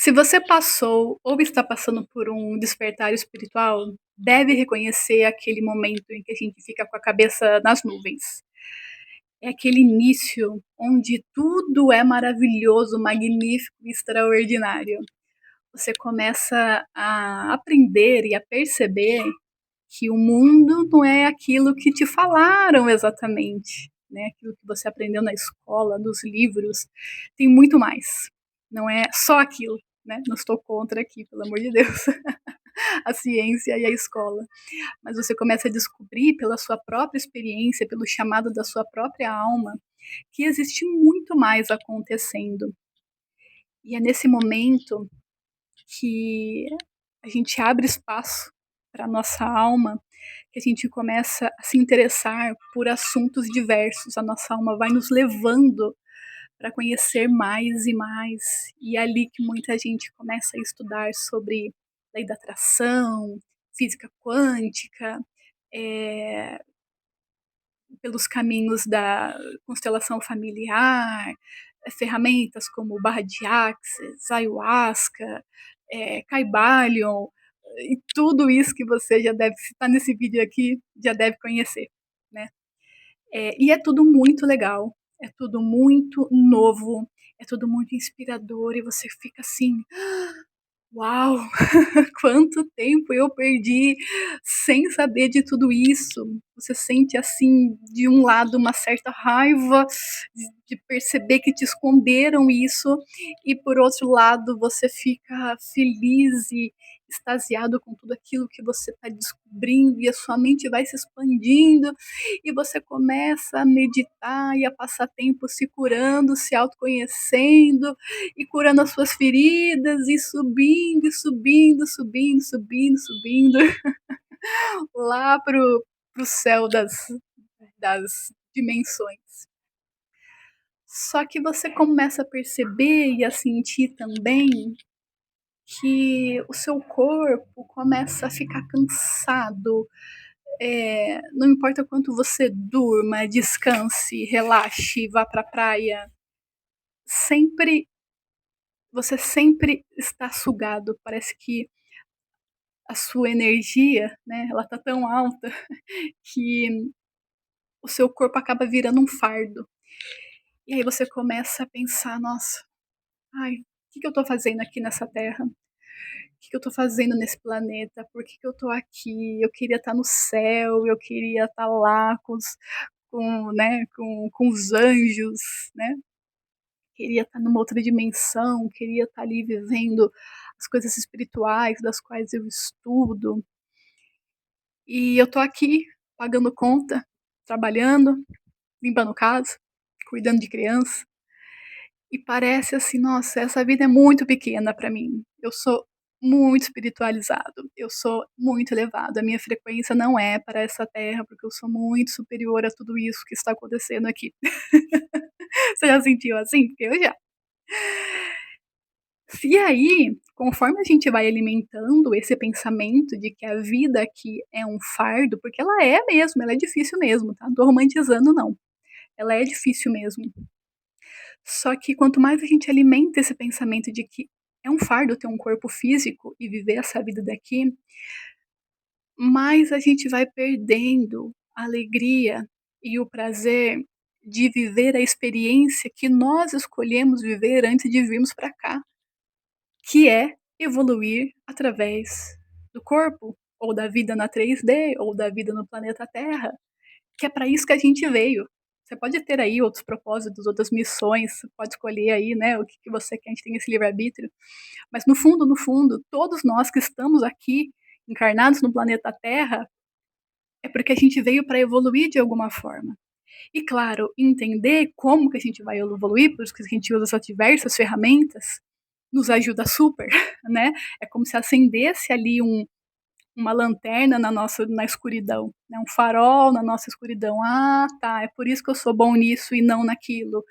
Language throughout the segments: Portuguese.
Se você passou ou está passando por um despertar espiritual, deve reconhecer aquele momento em que a gente fica com a cabeça nas nuvens. É aquele início onde tudo é maravilhoso, magnífico e extraordinário. Você começa a aprender e a perceber que o mundo não é aquilo que te falaram exatamente, né, aquilo que você aprendeu na escola, nos livros, tem muito mais. Não é só aquilo, né, não estou contra aqui, pelo amor de Deus, a ciência e a escola. Mas você começa a descobrir pela sua própria experiência, pelo chamado da sua própria alma, que existe muito mais acontecendo. E é nesse momento que a gente abre espaço para nossa alma, que a gente começa a se interessar por assuntos diversos. A nossa alma vai nos levando para conhecer mais e mais. E é ali que muita gente começa a estudar sobre lei da atração, física quântica, eh, pelos caminhos da constelação familiar, ferramentas como barra de axis, ayahuasca, Kybalion, e tudo isso que você já deve, se está nesse vídeo aqui, já deve conhecer, né. E é tudo muito legal, é tudo muito novo, é tudo muito inspirador e você fica assim: "Uau, quanto tempo eu perdi sem saber de tudo isso". Você sente, assim, de um lado uma certa raiva de perceber que te esconderam isso, e por outro lado você fica feliz e extasiado com tudo aquilo que você está descobrindo, e a sua mente vai se expandindo, e você começa a meditar e a passar tempo se curando, se autoconhecendo e curando as suas feridas e subindo, e subindo, subindo, subindo, subindo lá pro céu das dimensões. Só que você começa a perceber e a sentir também que o seu corpo começa a ficar cansado, não importa quanto você durma, descanse, relaxe, vá pra praia, sempre você sempre está sugado, parece que a sua energia, né, ela tá tão alta que o seu corpo acaba virando um fardo. E aí você começa a pensar: "Nossa, ai, o que que eu tô fazendo aqui nessa terra? O que que eu tô fazendo nesse planeta? Por que que eu tô aqui? Eu queria estar no céu, eu queria estar lá com os anjos, né, queria estar numa outra dimensão, queria estar ali vivendo as coisas espirituais das quais eu estudo. E eu tô aqui pagando conta, trabalhando, limpando casa, cuidando de criança, e parece assim: "Nossa, essa vida é muito pequena para mim. Eu sou muito espiritualizado, eu sou muito elevado, a minha frequência não é para essa terra, porque eu sou muito superior a tudo isso que está acontecendo aqui". Você já sentiu assim? Porque eu já. E aí, conforme a gente vai alimentando esse pensamento de que a vida aqui é um fardo, porque ela é mesmo, ela é difícil mesmo, tá, não tô romantizando não, ela é difícil mesmo. Só que quanto mais a gente alimenta esse pensamento de que é um fardo ter um corpo físico e viver essa vida daqui, mais a gente vai perdendo a alegria e o prazer de viver a experiência que nós escolhemos viver antes de virmos para cá. Que é evoluir através do corpo, ou da vida na 3D, ou da vida no planeta Terra, que é para isso que a gente veio. Você pode ter aí outros propósitos, outras missões, você pode escolher aí, né, o que que você quer, a gente tem esse livre-arbítrio, mas no fundo, todos nós que estamos aqui, encarnados no planeta Terra, é porque a gente veio para evoluir de alguma forma. E claro, entender como que a gente vai evoluir, por isso que a gente usa essas diversas ferramentas, nos ajuda super, né. É como se acendesse ali uma lanterna na escuridão, né, um farol na nossa escuridão. "Ah, tá, é por isso que eu sou bom nisso e não naquilo.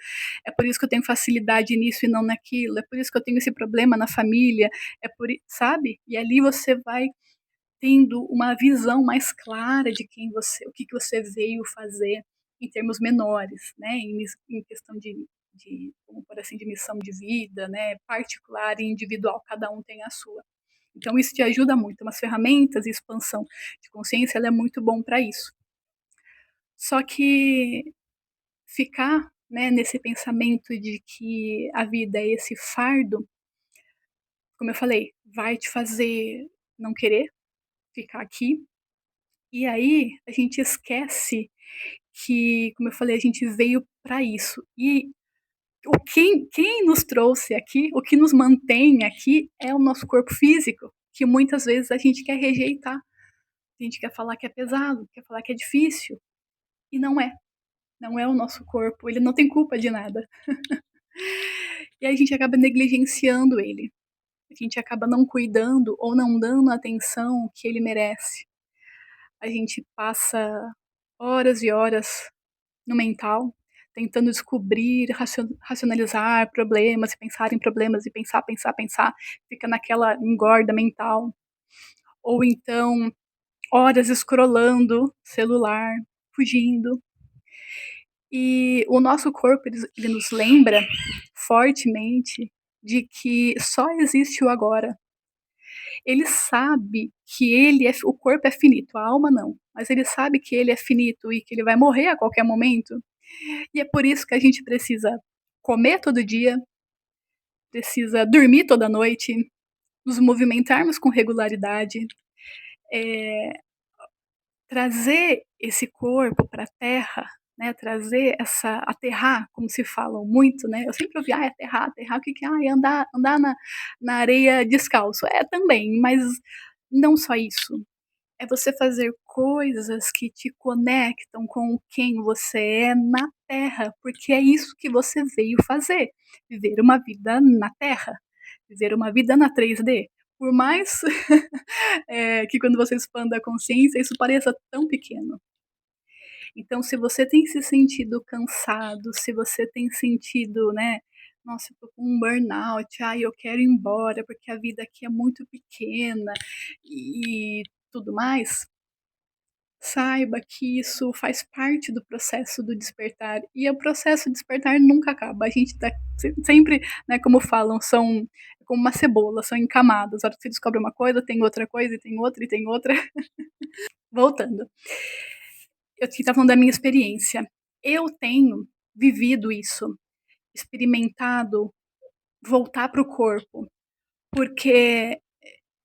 É por isso que eu tenho facilidade nisso e não naquilo. É por isso que eu tenho esse problema na família. É por i", sabe? E ali você vai tendo uma visão mais clara de quem você o que que você veio fazer em termos menores, né, em questão de vamos por assim, de missão de vida, né, particular e individual, cada um tem a sua. Então isso te ajuda muito, umas ferramentas e expansão de consciência, ela é muito bom para isso. Só que ficar, né, nesse pensamento de que a vida é esse fardo, como eu falei, vai te fazer não querer ficar aqui, e aí a gente esquece que, como eu falei, a gente veio para isso. E quem nos trouxe aqui, o que nos mantém aqui é o nosso corpo físico, que muitas vezes a gente quer rejeitar. A gente quer falar que é pesado, quer falar que é difícil, e não é. Não é o nosso corpo, ele não tem culpa de nada. E aí a gente acaba negligenciando ele. A gente acaba não cuidando ou não dando a atenção que ele merece. A gente passa horas e horas no mental, tentando descobrir, racionalizar problemas, pensar em problemas e pensar, pensar, pensar, fica naquela engorda mental. Ou então, horas scrollando celular, fugindo. E o nosso corpo, ele nos lembra fortemente de que só existe o agora. Ele sabe que o corpo é finito, a alma não, mas ele sabe que ele é finito e que ele vai morrer a qualquer momento. E é por isso que a gente precisa comer todo dia, precisa dormir toda noite, nos movimentarmos com regularidade, eh, trazer esse corpo para a terra, né, trazer aterrar, como se falam muito, né, eu sempre ouvi: "Ai, aterrar, aterrar, o que que é? Ai, andar na areia descalço". É, também, mas não só isso. É você fazer coisas que te conectam com quem você é na Terra, porque é isso que você veio fazer, viver uma vida na Terra, viver uma vida na 3D. Por mais que quando você expanda a consciência, isso pareça tão pequeno. Então, se você tem se sentido cansado, se você tem sentido, né, nossa, eu tô com um burnout, ai, eu quero ir embora porque a vida aqui é muito pequena e tudo mais, saiba que isso faz parte do processo do despertar, e o processo de despertar nunca acaba, a gente tá sempre, né, como falam, são como uma cebola, são em camadas, a hora que você descobre uma coisa, e tem outra, e tem outra. Voltando, eu estava falando da minha experiência. Eu tenho vivido isso, experimentado voltar para o corpo, porque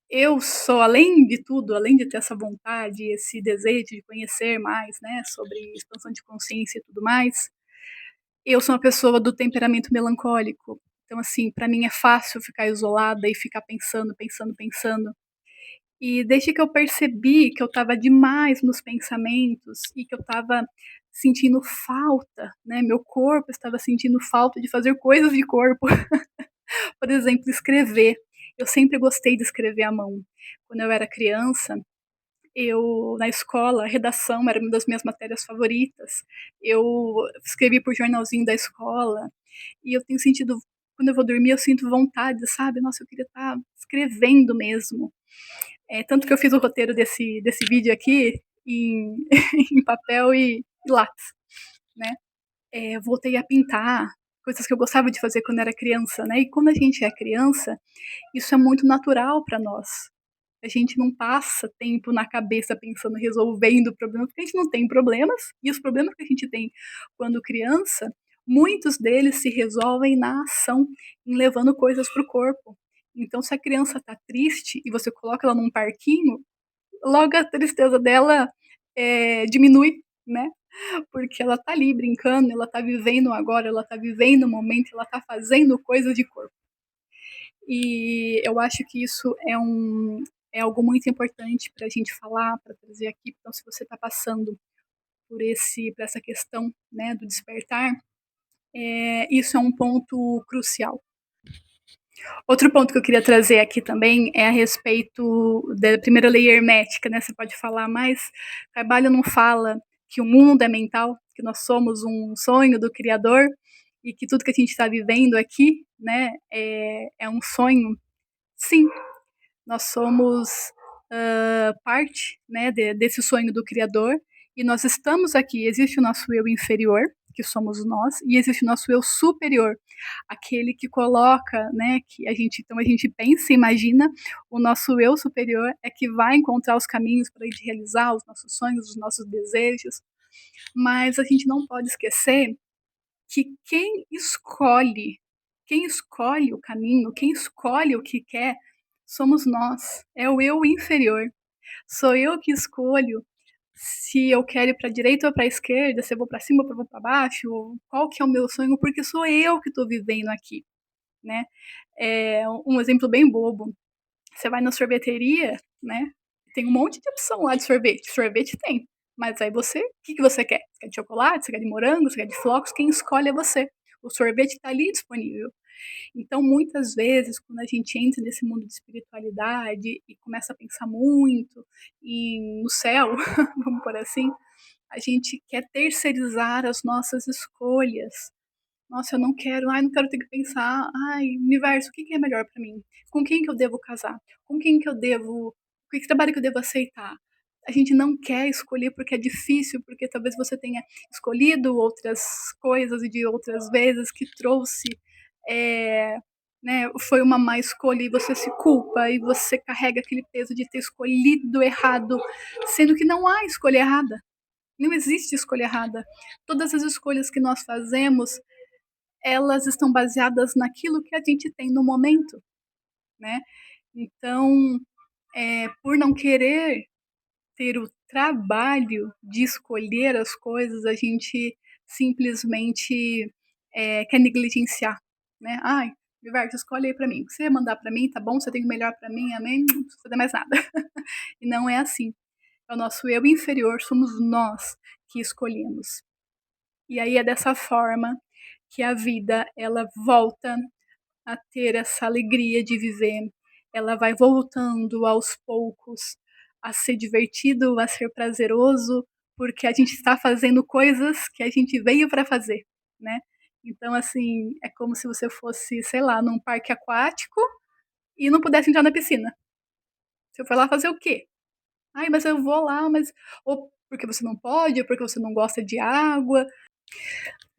eu sou, além de tudo, além de ter essa vontade, esse desejo de conhecer mais, né, sobre expansão de consciência e tudo mais, eu sou uma pessoa do temperamento melancólico. Então, assim, para mim é fácil ficar isolada e ficar pensando, pensando, pensando. E desde que eu percebi que eu estava demais nos pensamentos e que eu estava sentindo falta, né, meu corpo estava sentindo falta de fazer coisas de corpo, por exemplo, escrever. Eu sempre gostei de escrever à mão. Quando eu era criança, na escola, redação era uma das minhas matérias favoritas. Eu escrevi por jornalzinho da escola e eu tenho sentido, quando eu vou dormir, eu sinto vontade, sabe? Nossa, eu queria estar escrevendo mesmo. Tanto que eu fiz o roteiro desse vídeo aqui em, em papel e lápis, né? Voltei a pintar, coisas que eu gostava de fazer quando era criança, né? E quando a gente é criança, isso é muito natural para nós. A gente não passa tempo na cabeça pensando, resolvendo problemas, porque a gente não tem problemas, e os problemas que a gente tem quando criança, muitos deles se resolvem na ação, em levando coisas para o corpo. Então, se a criança está triste e você coloca ela num parquinho, logo a tristeza dela diminui, né? Porque ela tá ali brincando, ela tá vivendo agora, ela tá vivendo o momento, ela tá fazendo coisas de corpo. E eu acho que isso é algo muito importante para a gente falar, para trazer aqui. Então, se você está passando por essa questão, né, do despertar, isso é um ponto crucial. Outro ponto que eu queria trazer aqui também é a respeito da primeira lei hermética, né? Você pode falar, mas Carvalho não fala que o mundo é mental, que nós somos um sonho do Criador e que tudo que a gente está vivendo aqui, né, é um sonho. Sim, nós somos parte, né, desse sonho do Criador, e nós estamos aqui. Existe o nosso eu inferior, que somos nós, e existe o nosso eu superior, aquele que coloca, né, que a gente pensa e imagina, o nosso eu superior é que vai encontrar os caminhos para a gente realizar os nossos sonhos, os nossos desejos, mas a gente não pode esquecer que quem escolhe o caminho, quem escolhe o que quer, somos nós, é o eu inferior. Sou eu que escolho se eu quero ir para a direita ou para a esquerda, se eu vou para cima ou vou para baixo, qual que é o meu sonho, porque sou eu que estou vivendo aqui, né. Um exemplo bem bobo, você vai na sorveteria, né, tem um monte de opção lá de sorvete, sorvete tem, mas aí você, o que que você quer? Você quer de chocolate, você quer de morango, você quer de flocos, quem escolhe é você. O sorvete está ali disponível. Então, muitas vezes, quando a gente entra nesse mundo de espiritualidade e começa a pensar muito no céu, vamos por assim, a gente quer terceirizar as nossas escolhas. Nossa, eu não quero, ai, não quero ter que pensar, ai, universo, o que que é melhor para mim? Com quem que eu devo casar? Com quem que eu devo, que trabalho que eu devo aceitar? A gente não quer escolher porque é difícil, porque talvez você tenha escolhido outras coisas e de outras vezes que trouxe, eh, né, foi uma má escolha e você se culpa e você carrega aquele peso de ter escolhido errado, sendo que não há escolha errada, não existe escolha errada. Todas as escolhas que nós fazemos, elas estão baseadas naquilo que a gente tem no momento, né. Então, por não querer ter o trabalho de escolher as coisas, a gente simplesmente, quer negligenciar, né. "Ai, universo, escolhe aí pra mim. O que você mandar pra mim, tá bom, você tem o melhor pra mim, amém, não preciso fazer mais nada". E não é assim. É o nosso eu inferior, somos nós que escolhemos. E aí é dessa forma que a vida ela volta a ter essa alegria de viver, ela vai voltando aos poucos a ser divertido, a ser prazeroso, porque a gente está fazendo coisas que a gente veio para fazer, né. Então, assim, é como se você fosse, sei lá, num parque aquático e não pudesse entrar na piscina. Você foi lá fazer o quê? "Ai, mas eu vou lá, mas", ou porque você não pode, ou porque você não gosta de água.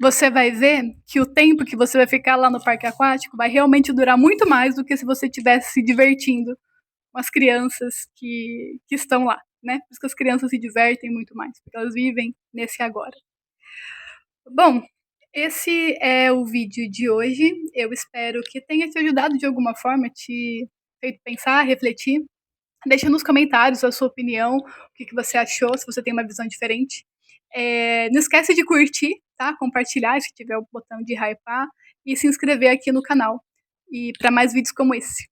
Você vai ver que o tempo que você vai ficar lá no parque aquático vai realmente durar muito mais do que se você estivesse se divertindo com as crianças que estão lá, né. Por isso que as crianças se divertem muito mais, porque elas vivem nesse agora. Bom, esse é o vídeo de hoje, eu espero que tenha te ajudado de alguma forma, te feito pensar, refletir. Deixa nos comentários a sua opinião, o que que você achou, se você tem uma visão diferente. Não esquece de curtir, tá, compartilhar se tiver o botão de hypar e se inscrever aqui no canal, e para mais vídeos como esse.